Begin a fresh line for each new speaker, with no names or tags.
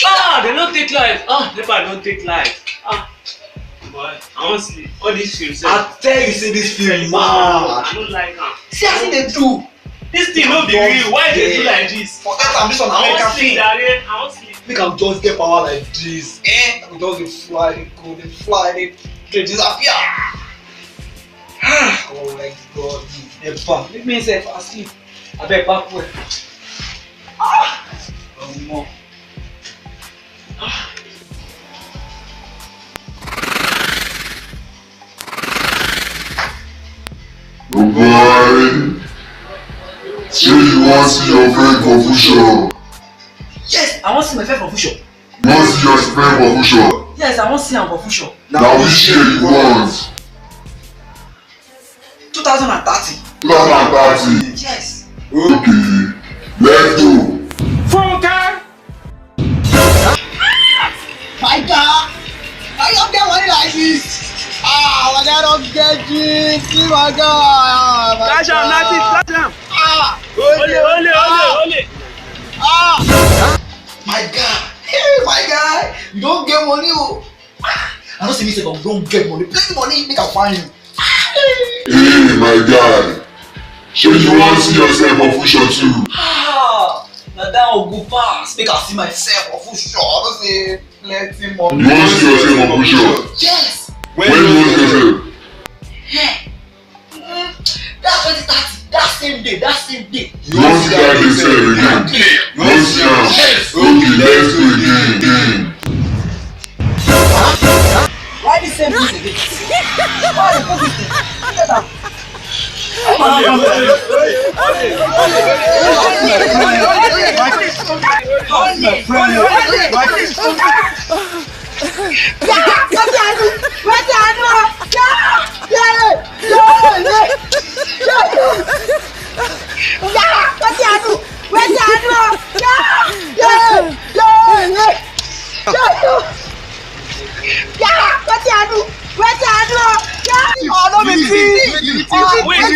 Ah, they don't take life. Ah, never don't take life. Ah, boy, I won't sleep. All these films.
I tell you, say this film, man.
I don't like them.
See how they do.
This thing no be real. Why they do like this?
Forget I'm this one American film.
I won't sleep.
Make am just get power like this. We just dey fly, they go, they fly, they disappear. Oh my God, never. Make me say asleep. I beg backward. Oh no.
Oh boy, say you want to see your friend Confucius.
Yes, I want to see my friend Confucius.
You want to see your friend Confucius?
Yes, I want to see him Confucius.
Now which year you want?
2030.
2030?
Yes.
Okay, let's go.
My God! I don't get money like this! My God, don't get it! My God!
Flash him, Nati, flash him! Ole!
My God! Hey, my guy! You don't get money, oh! I don't see me say, but don't get money. Plenty money, make I find you.
Hey, my guy. So you want to see yourself Confucius too?
Now that will go fast. Make I see myself Confucius. I don't say plenty money.
You want to see yourself Confucius?
Yes!
When you want to see yourself?
That's 2030. That same day.
You want to see that yourself again? You want to see now? Okay, let's go again.
Why the same thing again? Why the same thing?
Wait,